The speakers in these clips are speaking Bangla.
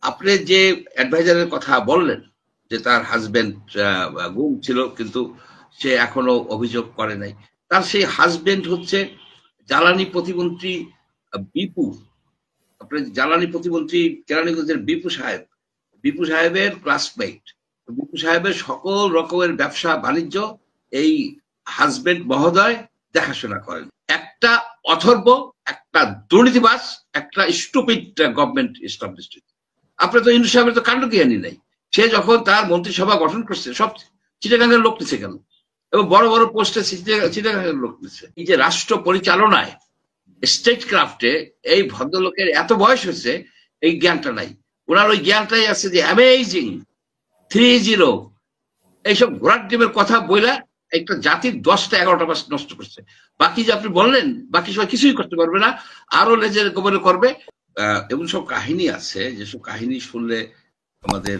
আপনি যে অ্যাডভাইজারের কথা বললেন যে তার হাজবেন্ড গুম ছিল কিন্তু সে এখনো অভিযোগ করে নাই, তার সেই হাজবেন্ড হচ্ছে জ্বালানি প্রতিমন্ত্রী বিপু। আপনার জ্বালানি প্রতিমন্ত্রী কেরানীগঞ্জের বিপু সাহেবের ক্লাসমেট। বিপু সাহেবের সকল রকমের ব্যবসা বাণিজ্য এই হাজবেন্ড মহোদয় দেখাশোনা করেন। একটা অথর্ব, একটা দুর্নীতিবাজ, একটা স্টুপিড গভর্নমেন্ট এস্টাবলিশড। আপনার তো ইউনূস সাহেবের তো কাণ্ড জ্ঞানী নাই। সে যখন তার মন্ত্রিসভা গঠন করছে সব চিটাগাঙ্গের লোক নিচ্ছে কেন, এবং বড় বড় পোস্টে চিটাগাঙ্গের লোক নিচ্ছে। এই যে রাষ্ট্র পরিচালনায়, স্টেট ক্রাফটে এই ভদ্রলোকের এত বয়স হয়েছে, এই জ্ঞানটা নাই। ওনার ওই জ্ঞানটাই আছে যে অ্যামেজিং 30 এইসব ঘোড়ার ডিমের কথা বইলা একটা জাতির 10টা 11টা মাস নষ্ট করছে। বাকি যে আপনি বললেন বাকি সবাই কিছুই করতে পারবে না, আরো লেজের গোবরে করবে। এমন সব কাহিনী আছে যেসব কাহিনী শুনলে আমাদের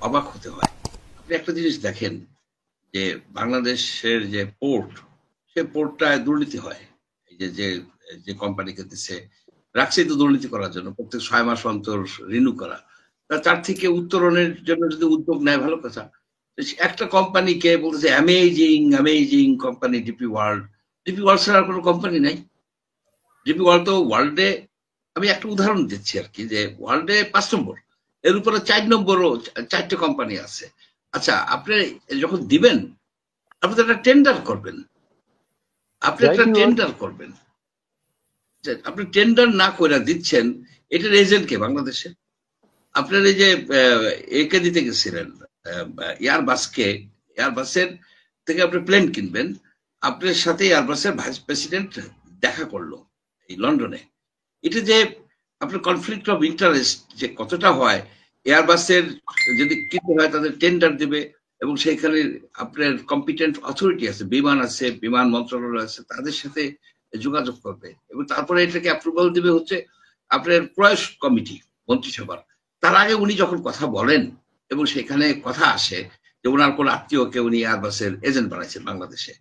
অবাক হতে হয়। আপনি একটা জিনিস দেখেন যে বাংলাদেশের যে পোর্ট, সে পোর্টটায় দুর্নীতি হয়। এই যে যে যে কোম্পানিকে দিচ্ছে রাখছে তো দুর্নীতি করার জন্য, প্রত্যেক 6 মাস অন্তর রিনিউ করা। তার থেকে উত্তরণের জন্য যদি উদ্যোগ নেয় ভালো কথা। একটা কোম্পানিকে বলতেছে amazing amazing company DP world. DP world ছাড়া আর কোনো কোম্পানি নাই। ডিপি ওয়ার্ল্ড তো ওয়ার্ল্ডে, আমি একটা উদাহরণ দিচ্ছি আর কি, যে ওয়ার্ল্ডে 5 নম্বর, এর উপরে 4 নম্বরও 4টে কোম্পানি আছে। আচ্ছা, আপনি যখন দিবেন আপনি তো একটা টেন্ডার করবেন, আপনি একটা টেন্ডার করবেন। আপনি টেন্ডার না করে দিচ্ছেন, এটার এজেন্ট কে বাংলাদেশে? আপনার এই যে একে দিতে গেছিলেন এয়ারবাসের থেকে আপনি প্লেন কিনবেন, আপনার সাথে এয়ারবাসের ভাইস প্রেসিডেন্ট দেখা করলো এই লন্ডনে। এটা যে আপনার কনফ্লিক্ট অফ ইন্টারেস্ট যে কতটা হয়, এয়ারবাসের যদি কিনতে হয় তাদের টেন্ডার দিবে, এবং সেইখানে আপনার কম্পিটেন্ট অথরিটি আছে, বিমান আছে, বিমান মন্ত্রণালয় আছে, তাদের সাথে যোগাযোগ করবে, এবং তারপরে এটাকে অ্যাপ্রুভাল দিবে হচ্ছে আপনার প্রয়াস কমিটি মন্ত্রিসভার। তার আগে উনি যখন কথা বলেন এবং সেখানে কথা আসে যে ওনার কোন আত্মীয়কে উনি এয়ারবাসের এজেন্ট বানাইছেন বাংলাদেশে।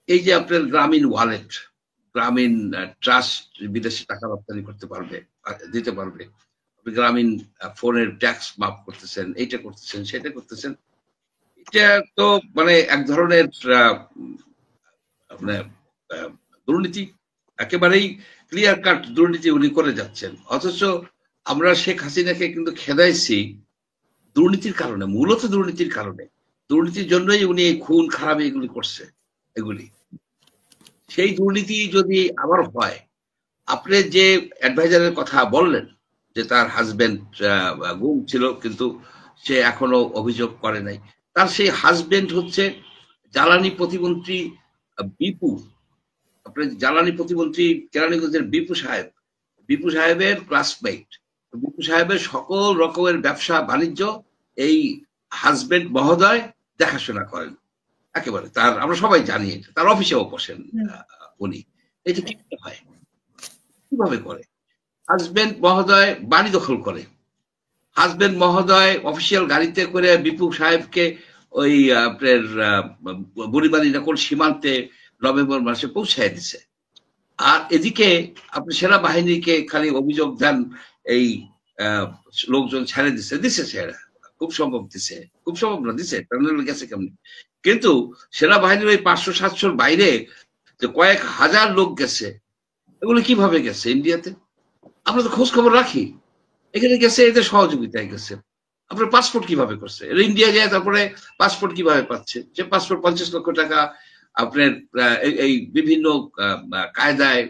এই যে আপনার গ্রামীণ ওয়ালেট, গ্রামীণ ট্রাস্ট বিদেশে টাকা রপ্তানি করতে পারবে, দিতে পারবে, গ্রামীণ ফোনের ট্যাক্স মাফ করতেছেন, এইটা করতেছেন, সেটা করতেছেন। এটা তো মানে এক ধরনের আপনার দুর্নীতি, একেবারেই ক্লিয়ার কাট দুর্নীতি উনি করে যাচ্ছেন। অথচ আমরা শেখ হাসিনাকে কিন্তু খেদাইছি দুর্নীতির কারণে, মূলত দুর্নীতির কারণে। দুর্নীতির জন্যই উনি এই খুন খারাপ এগুলি করছে। এগুলি সেই দুর্নীতি যদি আবার হয়, আপনি যে অ্যাডভাইজারের কথা বললেন যে তার হাজবেন্ড গুম ছিল কিন্তু সে এখনো অভিযোগ করে নাই, তার সেই হাজবেন্ড হচ্ছে জ্বালানি প্রতিমন্ত্রী বিপু। আপনার জ্বালানি প্রতিমন্ত্রী কেরানীগঞ্জের বিপু সাহেবের ক্লাসমেট। বিপু সাহেবের সকল রকমের ব্যবসা বাণিজ্য এই হাজবেন্ড মহোদয় দেখাশোনা করেন একেবারে। তার আমরা সবাই জানি, তার অফিসেও বসেন উনি। এটা কি হয়, কিভাবে করে? হাজবেন্ড মহোদয় বাড়ি দখল করে, হাজবেন্ড মহোদয় অফিসিয়াল গাড়িতে করে বিপু সাহেবকে ওই আপনার বুড়িবাড়ি কোন সীমান্তে নভেম্বর মাসে পৌঁছায় দিছে। আর এদিকে আপনি সেনাবাহিনীকে খালি অভিযোগ দেন এই লোকজন ছেড়ে দিছে ছেড়ে, খুব সম্ভব দিছে, খুব সম্ভব না দিছে, গেছে কেমনি। কিন্তু সেনাবাহিনীর ওই 500-700 বাইরে যে কয়েক হাজার লোক গেছে, এগুলো কিভাবে গেছে ইন্ডিয়াতে? আমরা তো খোঁজ খবর রাখি। এখানে গেছে এদের সহযোগিতায় গেছে। আপনার পাসপোর্ট কিভাবে করছে? ইন্ডিয়া যায়, তারপরে পাসপোর্ট কিভাবে পাচ্ছে? যে পাসপোর্ট 50 লক্ষ টাকা আপনার এই বিভিন্ন কায়দায়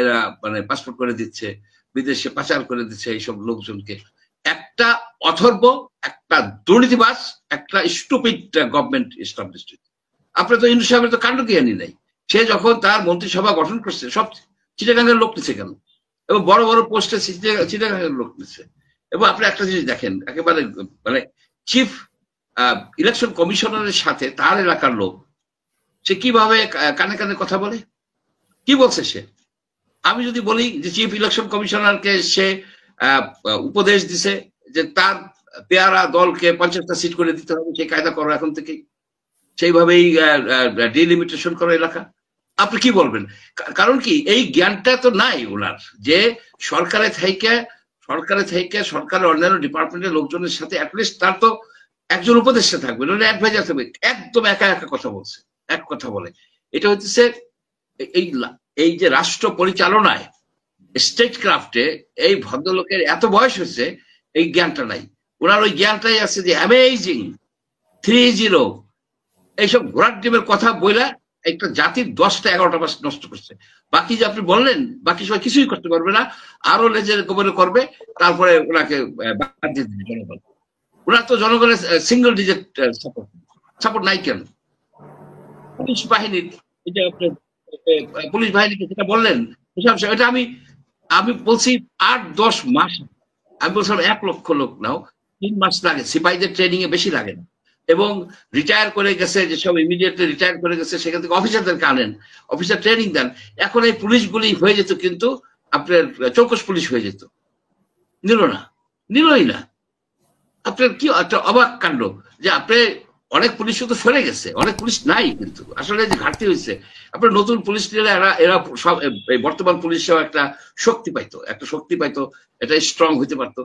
এরা মানে পাসপোর্ট করে দিচ্ছে, বিদেশে পাচার করে দিচ্ছে এইসব লোকজনকে। একটা অথর্ব, একটা দুর্নীতিবাজ, একটা স্টুপিড গভর্নমেন্ট এস্টাবলিশড। আপনার তো ইউনূস সাহেবের তো কাণ্ড জ্ঞানী নাই। সে যখন তার মন্ত্রিসভা গঠন করছে সব চিটাগাঙ্গের লোক নিচ্ছে কেন, এবং বড় বড় পোস্টে চিটাগাঙ্গের লোক নিচ্ছে। এবং আপনি একটা জিনিস দেখেন, একেবারে মানে চিফ ইলেকশন কমিশনারের সাথে তার এলাকার লোক সে কিভাবে কানে কানে কথা বলে, কি বলছে সে? আমি যদি বলি যে চিফ ইলেকশন কমিশনারকে সে উপদেশ দিছে যে তার পেয়ারা দলকে 50টা সিট করে দিতে হবে, সেই কায়দা করো এখন থেকেই, সেইভাবেই ডিলিমিটেশন করো এলাকা, আপনি কি বলবেন? কারণ কি এই জ্ঞানটা তো নাই ওনার, যে সরকারে থেকে সরকারের থেকে সরকারের অন্যান্য ডিপার্টমেন্টের লোকজনের সাথে অ্যাটলিস্ট তার তো একজন উপদেষ্টা থাকবে, নইলে অ্যাডভাইজার থাকবে। একদম একা একা কথা বলছে, এক কথা বলে। এটা হচ্ছে এই এই যে রাষ্ট্র পরিচালনায়, স্টেট ক্রাফটে এই ভদ্রলোকের এত বয়স হয়েছে, এই জ্ঞানটা নাই। ওনার ওই জ্ঞানটাই আছে যে অ্যামেজিং 3-0 এইসব ঘোড়ার ডিমের কথা বইলা একটা জাতির 10টা-11টা মাস নষ্ট করছে। বাকি যে আপনি বললেন, বাকি সবাই কিছুই করতে পারবে না, আরো লেজের গোবরে করবে, তারপরে ওনাকে বাদ দিয়ে দিবে জনগণ। ওনার তো জনগণের সিঙ্গল ডিজিট সাপোর্ট সাপোর্ট নাই কেন? পুলিশ বাহিনীর, এটা আপনি পুলিশ বাহিনীকে যেটা বললেন, এটা আমি আমি বলছি 8-10 মাস। আমি বলছিলাম 1 লক্ষ লোক নাও, 3 মাস লাগে, সিপাহীদের ট্রেনিং এ বেশি লাগে না। এবং রিটায়ার করে গেছে, যেসব ইমিডিয়েটলি রিটায়ার করে গেছে, সেখান থেকে অফিসারদেরকে আনেন, অফিসার ট্রেনিং দেন। এখন এই পুলিশগুলি হয়ে যেত, কিন্তু আপনার চৌকস পুলিশ হয়ে যেত। নিল না, নিলই না। আপনার কি একটা অবাক কাণ্ড যে আপনি অনেক পুলিশ তো সরে গেছে, অনেক পুলিশ নাই, কিন্তু আসলে যে ঘাটতি হয়েছে। আপনার নতুন পুলিশ নিলে এরা সব বর্তমান পুলিশেও একটা শক্তি পাইতো, এটা স্ট্রং হইতে পারতো।